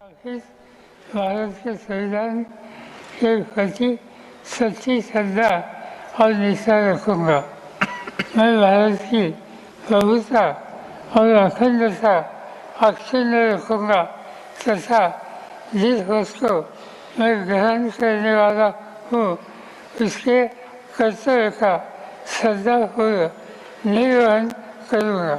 भारत के संविधान के प्रति सच्ची श्रद्धा और निष्ठा रखूँगा। मैं भारत की प्रभुता और अखंडता अक्षुण्ण रखूँगा तथा जिस वस्तु को मैं ग्रहण करने वाला हूँ उसके कर्तव्य का श्रद्धापूर्वक निर्वहन करूँगा।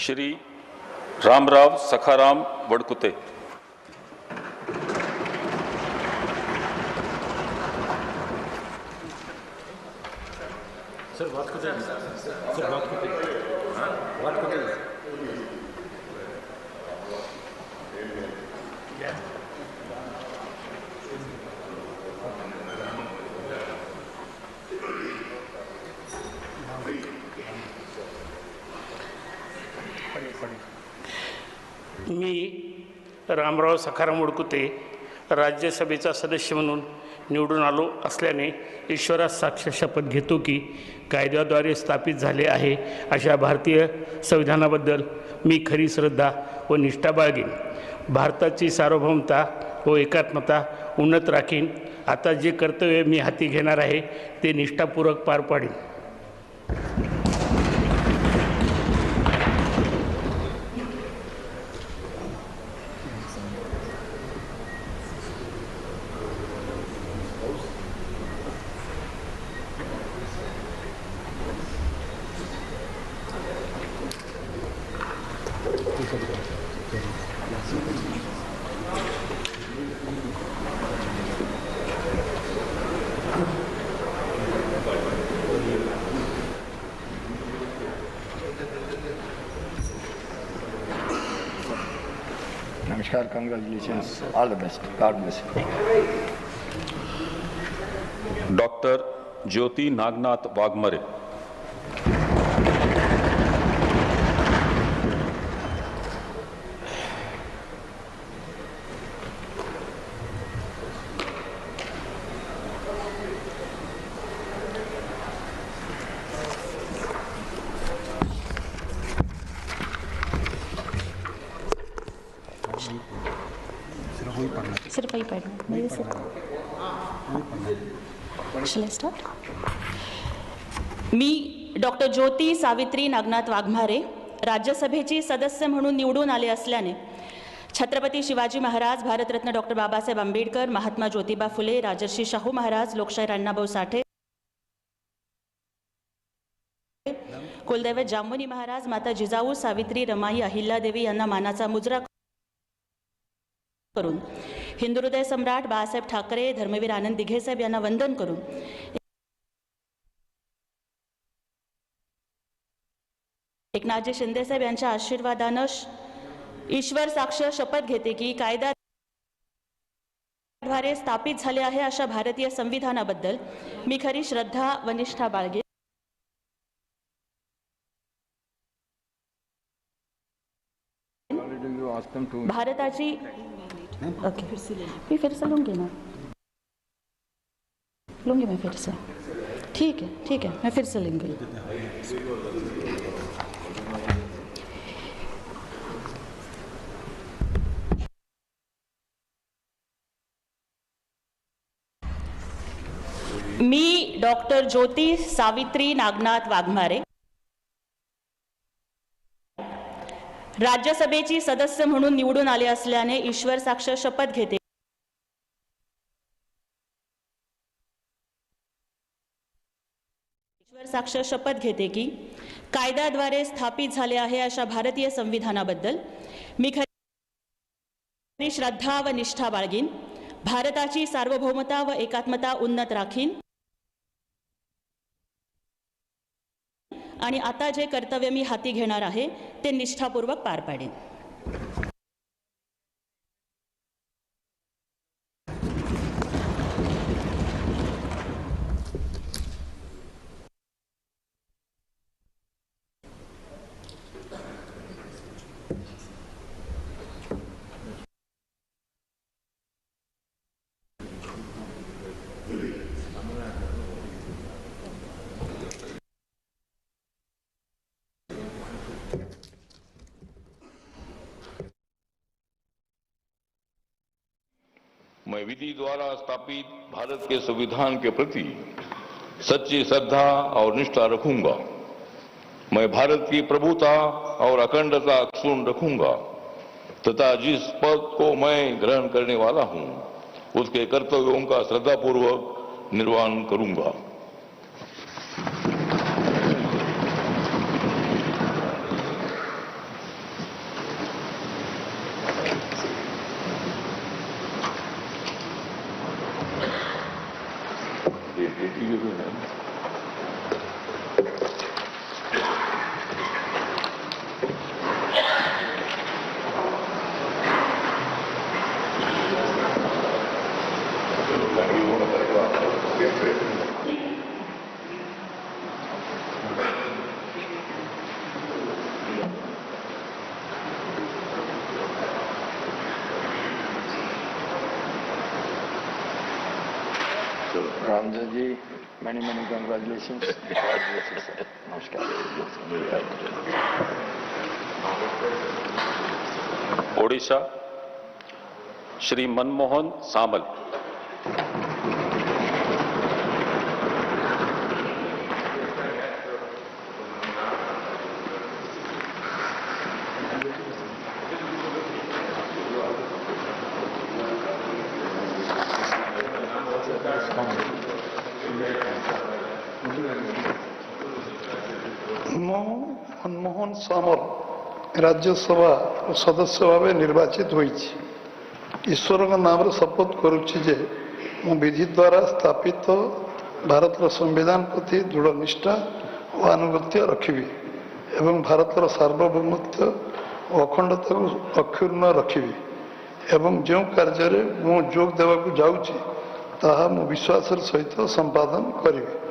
श्री रामराव सखाराम वडकुते। सर बात करते हैं सर बात करते हैं बात करते हैं मी रामराव सखाराम वडकुते राज्यसभेचा सदस्य म्हणून निवडून आलो असल्याने ईश्वरास साक्ष शपथ घेतो की कायद्याद्वारे स्थापित झाले आहे अशा भारतीय संविधानाबद्दल मी खरी श्रद्धा व निष्ठा बाळगेन। भारताची सार्वभौमता व एकात्मता उन्नत राखीन। आता जे कर्तव्य मी हाती घेणार आहे ते निष्ठापूर्वक पार पाडेन। Namaskar, congratulations, all the best, God bless you. Doctor Jyoti Nagnath Waghmare. सिर्फ वही पढ़ना मेरे से। Shall I start? मी डॉक्टर ज्योती सावित्री नागनाथ वाघमारे राज्यसभेची सदस्य म्हणून निवडून आले असल्याने छत्रपती शिवाजी महाराज, भारतरत्न डॉक्टर बाबासाहेब आंबेडकर, महात्मा ज्योतिबा फुले, राजर्षी शाहू महाराज, लोकशाहीर अण्णाभाऊ साठे, कुलदैवत जांबुनी महाराज, माता जिजाऊ, सावित्री, रमाई, अहिल्यादेवी यांना मानाचा मुजरा करून हिंदुहृदय सम्राट बाळासाहेब ठाकरे, धर्मवीर आनंद दिघे साहेब यांना वंदन करून एकनाथजी शिंदे साहेब यांच्या आशीर्वादानं ईश्वर साक्ष शपथ घेते की कायद्याद्वारे स्थापित झाले आहे अशा भारतीय संविधानाबद्दल मी खरी श्रद्धा व निष्ठा बाळगेन। भारताची ओके मैं फिर से लूँगी ना, लूँगी मैं फिर से। ठीक है मैं फिर से लूँगी। मी डॉक्टर ज्योती सावित्री नागनाथ वाघमारे राज्यसभेची सदस्य म्हणून निवडून आले असल्याने ईश्वर साक्ष शपथ घेते की कायद्याद्वारे स्थापित झाले आहे अशा भारतीय संविधानाबद्दल मी खरी श्रद्धा व निष्ठा बाळगीन। भारताची सार्वभौमता व एकात्मता उन्नत राखीन आणि आता जे कर्तव्य मी हाती घेणार आहे ते निष्ठापूर्वक पार पाडेन। मैं विधि द्वारा स्थापित भारत के संविधान के प्रति सच्ची श्रद्धा और निष्ठा रखूंगा। मैं भारत की प्रभुता और अखंडता अक्षुण्ण रखूंगा तथा जिस पद को मैं ग्रहण करने वाला हूं उसके कर्तव्यों का श्रद्धापूर्वक निर्वहन करूंगा। रामजन जी, many congratulations. नमस्कार। ओडिशा श्री मनमोहन सामल। मनमोहन सामल राज्यसभा सदस्य भाव निर्वाचित होईछि। ईश्वर नाम शपथ करुछि जे मु विधि द्वारा स्थापित भारत संविधान प्रति दृढ़ निष्ठा और आनुगत्य रखिबी एवं भारत सार्वभौमत्व और अखंडता को अक्षुण्ण रखिबी एवं जो कार्य मु जोग देवा जाऊँगी ताहा मु विश्वास सहित संपादन करिबी।